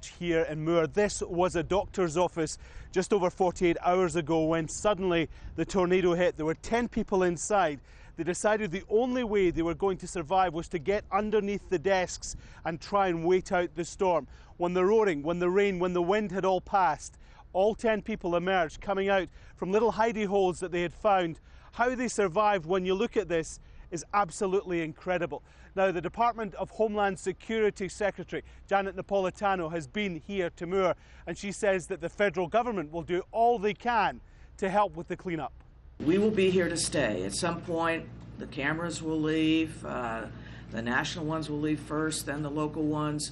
Here in Moore, this was a doctor's office just over 48 hours ago when suddenly the tornado hit. There were 10 people inside. They decided the only way they were going to survive was to get underneath the desks and try and wait out the storm. When the roaring, when the rain, when the wind had all passed, all 10 people emerged, coming out from little hidey holes that they had found. How they survived, when you look at this, is absolutely incredible. Now, the Department of Homeland Security Secretary, Janet Napolitano, has been here to Moore, and she says that the federal government will do all they can to help with the cleanup. We will be here to stay. At some point, the cameras will leave. The national ones will leave first, then the local ones.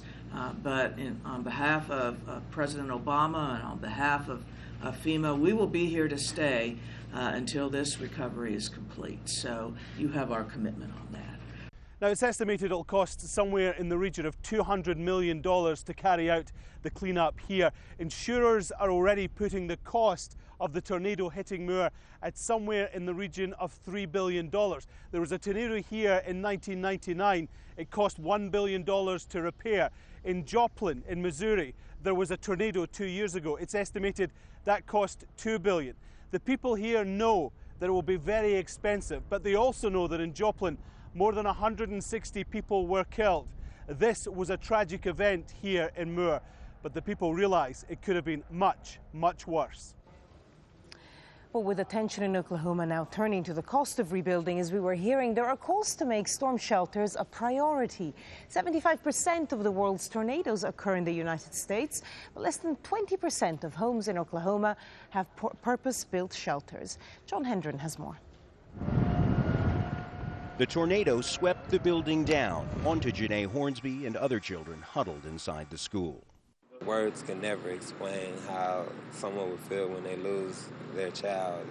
But on behalf of President Obama and on behalf of FEMA, we will be here to stay until this recovery is complete. So you have our commitment on that. Now, it's estimated it'll cost somewhere in the region of $200 million to carry out the cleanup here. Insurers are already putting the cost of the tornado hitting Moore at somewhere in the region of $3 billion. There was a tornado here in 1999. It cost $1 billion to repair. In Joplin, in Missouri, there was a tornado 2 years ago. It's estimated that cost $2 billion. The people here know that it will be very expensive, but they also know that in Joplin, more than 160 people were killed. This was a tragic event here in Moore, but the people realise it could have been much, much worse. Well, with attention in Oklahoma now turning to the cost of rebuilding, as we were hearing, there are calls to make storm shelters a priority. 75% of the world's tornadoes occur in the United States, but less than 20% of homes in Oklahoma have purpose-built shelters. John Hendren has more. The tornado swept the building down onto Janae Hornsby and other children huddled inside the school. Words can never explain how someone would feel when they lose their child,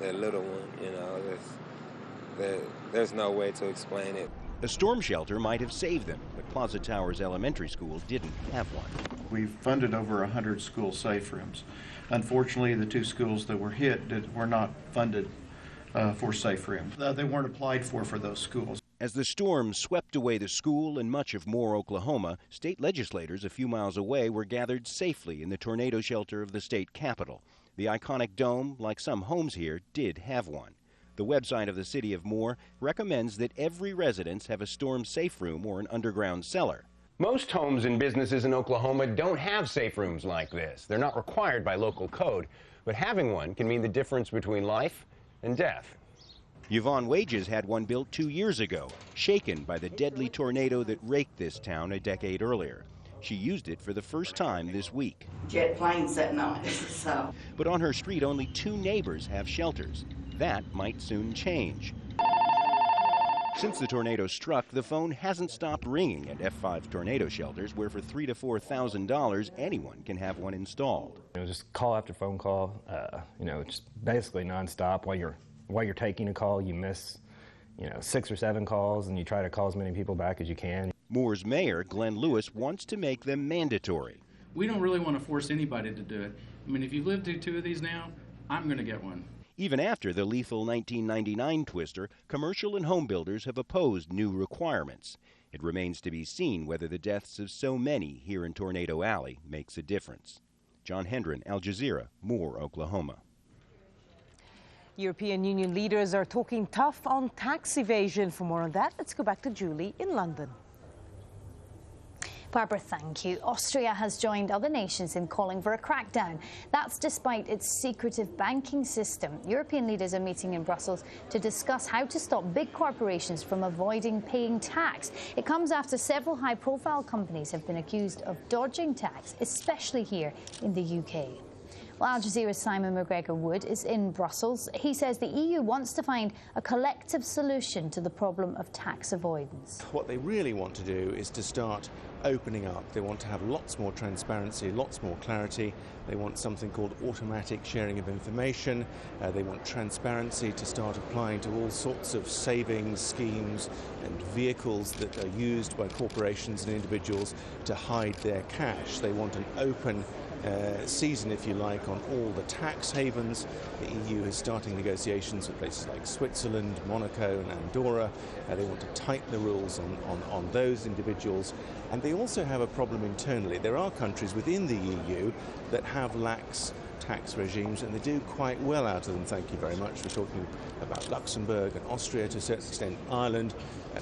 their little one. You know, there's no way to explain it. A storm shelter might have saved them, but Plaza Towers Elementary School didn't have one. We've funded over 100 school safe rooms. Unfortunately, the two schools that were hit were not funded for safe rooms. They weren't applied for those schools. As the storm swept away the school and much of Moore, Oklahoma, state legislators a few miles away were gathered safely in the tornado shelter of the state capitol. The iconic dome, like some homes here, did have one. The website of the city of Moore recommends that every residence have a storm safe room or an underground cellar. Most homes and businesses in Oklahoma don't have safe rooms like this. They're not required by local code, but having one can mean the difference between life and death. Yvonne Wages had one built 2 years ago, shaken by the deadly tornado that raked this town a decade earlier. She used it for the first time this week. Jet planes sitting on it, so. But on her street, only 2 neighbors have shelters. That might soon change. Since the tornado struck, the phone hasn't stopped ringing at F5 tornado shelters, where for $3,000 to $4,000, anyone can have one installed. Just call after phone call, just basically nonstop. While you're taking a call, you miss, 6 or 7 calls, and you try to call as many people back as you can. Moore's mayor, Glenn Lewis, wants to make them mandatory. We don't really want to force anybody to do it. I mean, if you live through 2 of these now, I'm going to get one. Even after the lethal 1999 twister, commercial and home builders have opposed new requirements. It remains to be seen whether the deaths of so many here in Tornado Alley makes a difference. John Hendren, Al Jazeera, Moore, Oklahoma. European Union leaders are talking tough on tax evasion. For more on that, let's go back to Julie in London. Barbara, thank you. Austria has joined other nations in calling for a crackdown. That's despite its secretive banking system. European leaders are meeting in Brussels to discuss how to stop big corporations from avoiding paying tax. It comes after several high-profile companies have been accused of dodging tax, especially here in the UK. Well, Al Jazeera's Simon McGregor-Wood is in Brussels. He says the EU wants to find a collective solution to the problem of tax avoidance. What they really want to do is to start opening up. They want to have lots more transparency, lots more clarity. They want something called automatic sharing of information. They want transparency to start applying to all sorts of savings schemes and vehicles that are used by corporations and individuals to hide their cash. They want an open season, if you like, on all the tax havens. The EU is starting negotiations with places like Switzerland, Monaco and Andorra. They want to tighten the rules on those individuals, and they also have a problem internally. There are countries within the EU that have lax tax regimes, and they do quite well out of them. Thank you very much. We're talking about Luxembourg and Austria, to a certain extent Ireland,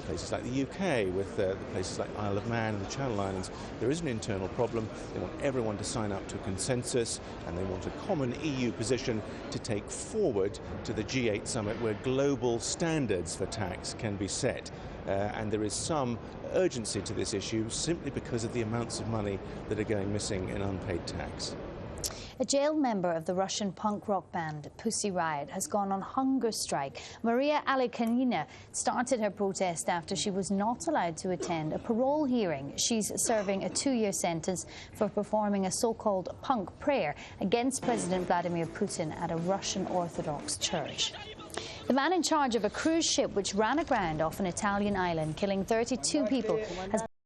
places like the UK, with places like Isle of Man and the Channel Islands. There is an internal problem. They want everyone to sign up to a consensus, and they want a common EU position to take forward to the G8 summit, where global standards for tax can be set. And there is some urgency to this issue simply because of the amounts of money that are going missing in unpaid tax. A jailed member of the Russian punk rock band Pussy Riot has gone on hunger strike. Maria Alekanina started her protest after she was not allowed to attend a parole hearing. She's serving a 2-year sentence for performing a so-called punk prayer against President Vladimir Putin at a Russian Orthodox church. The man in charge of a cruise ship which ran aground off an Italian island, killing 32 people, has